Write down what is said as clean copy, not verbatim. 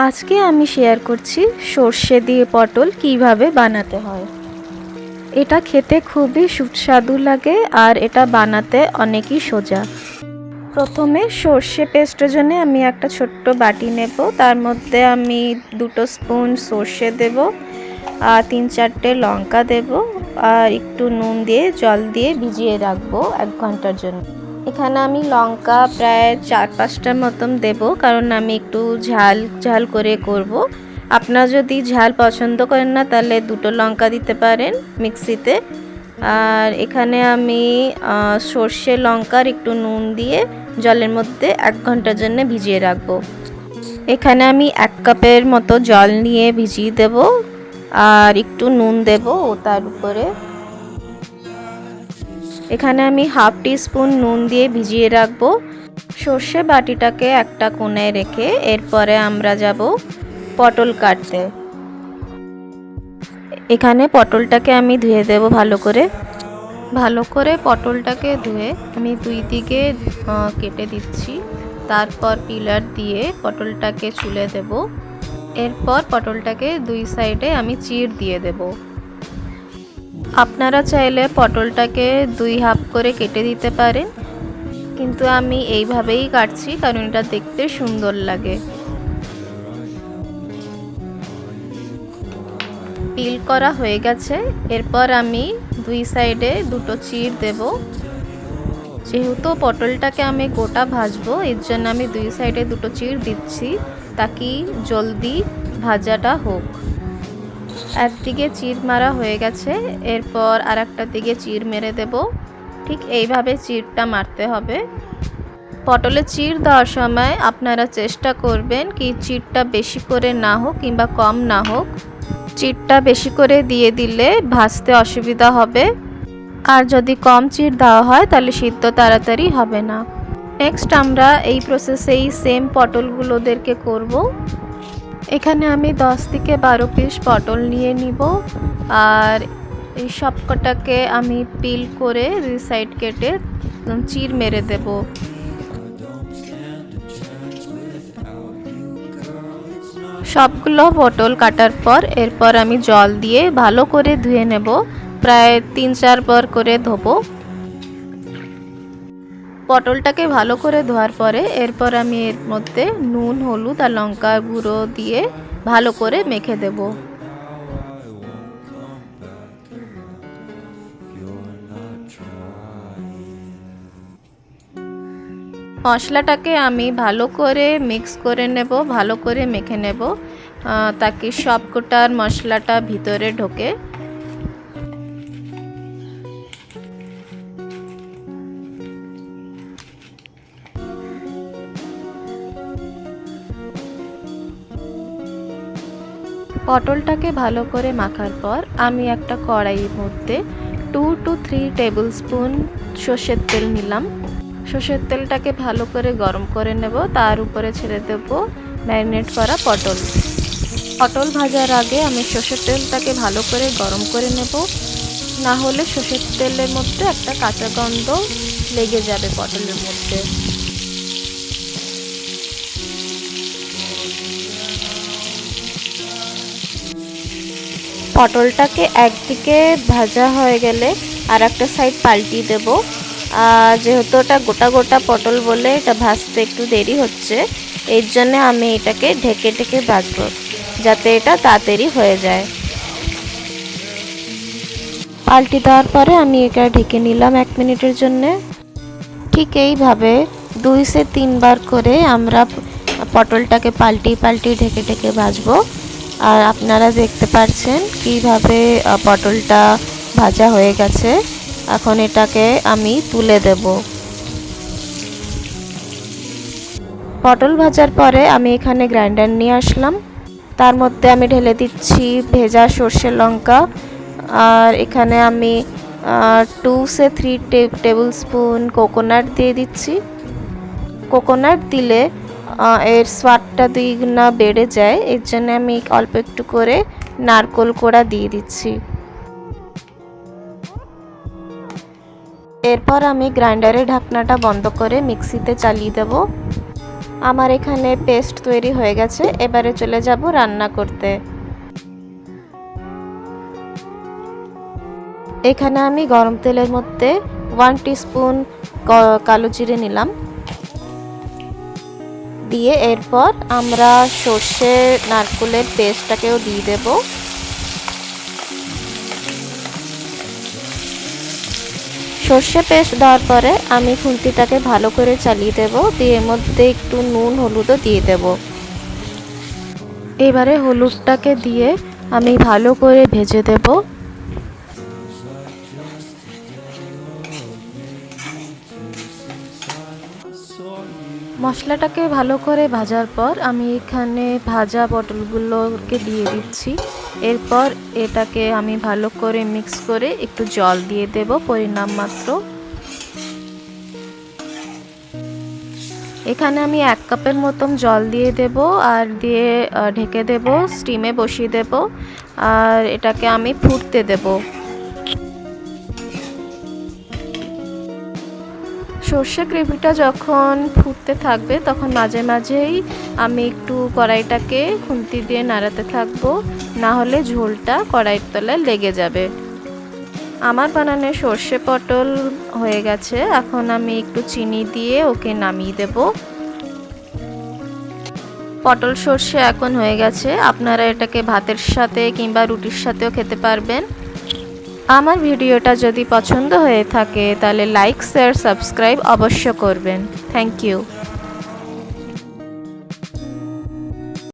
আজকে আমি শেয়ার করছি সর্ষে দিয়ে পটল কিভাবে বানাতে হয়। এটা খেতে খুবই সুস্বাদু লাগে আর এটা বানাতে অনেকই সোজা। প্রথমে সর্ষে পেস্টের জন্য আমি একটা ছোট্ট বাটি নেব, তার মধ্যে আমি 2 স্পুন সর্ষে দেব আর 3-4টে লঙ্কা দেব আর একটু নুন দিয়ে জল দিয়ে ভিজিয়ে রাখবো 1 ঘন্টার জন্য। এখানে আমি লঙ্কা প্রায় 4-5টার মতন দেব, কারণ আমি একটু ঝাল ঝাল করে করব। আপনারা যদি ঝাল পছন্দ করেন না তাহলে 2টো লঙ্কা দিতে পারেন মিক্সিতে। আর এখানে আমি সর্ষে লঙ্কার একটু নুন দিয়ে জলের মধ্যে 1 ঘন্টার জন্য ভিজিয়ে রাখবো। এখানে আমি 1 কাপের মতো জল নিয়ে ভিজিয়ে দেব আর একটু নুন দেব তার উপরে। এখানে আমি 1/2 টিস্পুন নুন দিয়ে ভিজিয়ে রাখবো। সর্ষে বাটিটাকে একটা কোণায় রেখে এরপরে আমরা যাব পটল কাটতে। এখানে পটলটাকে আমি ধুয়ে দেব ভালো করে পটলটাকে ধুয়ে আমি 2 দিকে কেটে দিচ্ছি। তারপর পিলার দিয়ে পটলটাকে ছুলে দেব। এরপর পটলটাকে 2 সাইডে আমি চিড় দিয়ে দেব। আপনারা চাইলে পটলটাকে 2 হাফ করে কেটে দিতে পারেন, কিন্তু আমি এইভাবেই কাটছি কারণ এটা দেখতে সুন্দর লাগে। পিল করা হয়ে গেছে। এরপর আমি 2 সাইডে 2টো চিড় দেব। যেহেতু পটলটাকে আমি গোটা ভাজবো এর জন্য আমি 2 সাইডে 2টো চিড় দিচ্ছি, তাকি জলদি ভাজাটা হোক। একদিকে চিড় মারা হয়ে গেছে, এরপর আরেকটা দিকে চিড় মেরে দেব। ঠিক এইভাবে চিড়টা মারতে হবে। পটলে চিড় দেওয়ার সময় আপনারা চেষ্টা করবেন কি চিড়টা বেশি করে না হোক কিংবা কম না হোক। চিড়টা বেশি করে দিয়ে দিলে ভাজতে অসুবিধা হবে, আর যদি কম চিড় দেওয়া হয় তাহলে সিদ্ধ তাড়াতাড়ি হবে না। নেক্সট আমরা এই প্রসেসেই সেম পটলগুলোদেরকে করব। এখানে আমি 10 থেকে 12 পিস পটল নিয়ে নিব আর এই সবকটাকে আমি পিল করে 2 সাইড কেটে চিড় মেরে দেব। সবগুলো পটল কাটার পর এরপর আমি জল দিয়ে ভালো করে ধুয়ে নেব, প্রায় 3-4 বার করে ধোবো। পটলটাকে ভালো করে ধোয়ার পরে এরপর আমি এর মধ্যে নুন, হলুদ আর লঙ্কা গুঁড়ো দিয়ে ভালো করে মেখে দেব। মশলাটাকে আমি ভালো করে মিক্স করে নেব, ভালো করে মেখে নেব, তাকে সবকটার মশলাটা ভিতরে ঢোকে। পটলটাকে ভালো করে মাখার পর আমি একটা কড়াইয়ের মধ্যে 2 to 3 টেবিল স্পুন সর্ষের তেল নিলাম। সর্ষের তেলটাকে ভালো করে গরম করে নেব, তার উপরে ছেড়ে দেব ম্যারিনেট করা পটল ভাজার আগে আমি সর্ষের তেলটাকে ভালো করে গরম করে নেব, না হলে সর্ষের তেলের মধ্যে একটা কাঁচা গন্ধ লেগে যাবে পটলের মধ্যে। পটলটাকে একদিকে ভাজা হয়ে গেলে আর একটা সাইড পাল্টিয়ে দেব। যেহেতু এটা গোটা গোটা পটল বলে এটা ভাজতে একটু দেরি হচ্ছে, এর জন্য আমি এটাকে ঢেকে ঢেকে ভাজবো যাতে এটা তাড়াতাড়ি হয়ে যায়। পাল্টি দেওয়ার পরে আমি এটা ঢেকে নিলাম 1 মিনিটের জন্য। ঠিক এইভাবে 2 থেকে 3 বার করে আমরা পটলটাকে পাল্টি ঢেকে ঢেকে ভাজবো। আর আপনারা দেখতে পাচ্ছেন কিভাবে পটলটা ভাজা হয়ে গেছে। এখন এটাকে আমি তুলে দেব। পটল ভাজার পরে আমি এখানে গ্রাইন্ডার নিয়ে আসলাম, তার মধ্যে আমি ঢেলে দিচ্ছি ভেজা সর্ষে লঙ্কা। আর এখানে আমি 2 থেকে 3 টেবিল স্পুন কোকোনাট দিয়ে দিচ্ছি। কোকোনাট দিলে এর স্বাদটা 2 গুণা বেড়ে যায়, এর জন্য আমি অল্প একটু করে নারকেল কোড়া দিয়ে দিচ্ছি। এরপর আমি গ্রাইন্ডারের ঢাকনাটা বন্ধ করে মিক্সিতে চালিয়ে দেব। আমার এখানে পেস্ট তৈরি হয়ে গেছে, এবারে চলে যাব রান্না করতে। এখানে আমি গরম তেলের মধ্যে 1 টিস্পুন কালো জিরে নিলাম, দিয়ে এরপর আমরা সর্ষে নারকেলের পেস্টটাকেও দিয়ে দেব। সর্ষে পেস্ট দেওয়ার পরে আমি খুন্তিটাকে ভালো করে চালিয়ে দেব, দিয়ে এর মধ্যে একটু নুন হলুদও দিয়ে দেব। এবারে হলুদটাকে দিয়ে আমি ভালো করে ভেজে দেব। মশলাটাকে ভালো করে ভাজার পর আমি এখানে ভাজা পটলগুলোকে দিয়ে দিচ্ছি। এরপর এটাকে আমি ভালো করে মিক্স করে একটু জল দিয়ে দেব পরিমাণ মাত্র। এখানে আমি 1 কাপের মতন জল দিয়ে দেব আর দিয়ে ঢেকে দেব, স্টিমে বসিয়ে দেব আর এটাকে আমি ফুটতে দেব। সর্ষে গ্রেভিটা যখন ফুটতে থাকবে তখন মাঝে মাঝেই আমি একটু কড়াইটাকে খুন্তি দিয়ে নাড়াতে থাকবো, না হলে ঝোলটা কড়াইয়ের তলায় লেগে যাবে। আমার বানানো সর্ষে পটল হয়ে গেছে, এখন আমি একটু চিনি দিয়ে ওকে নামিয়ে দেব। পটল সর্ষে এখন হয়ে গেছে, আপনারা এটাকে ভাতের সাথে কিংবা রুটির সাথেও খেতে পারবেন। আমার ভিডিওটা যদি পছন্দ হয়ে থাকে তাহলে লাইক, শেয়ার, সাবস্ক্রাইব অবশ্য করবেন। Thank you.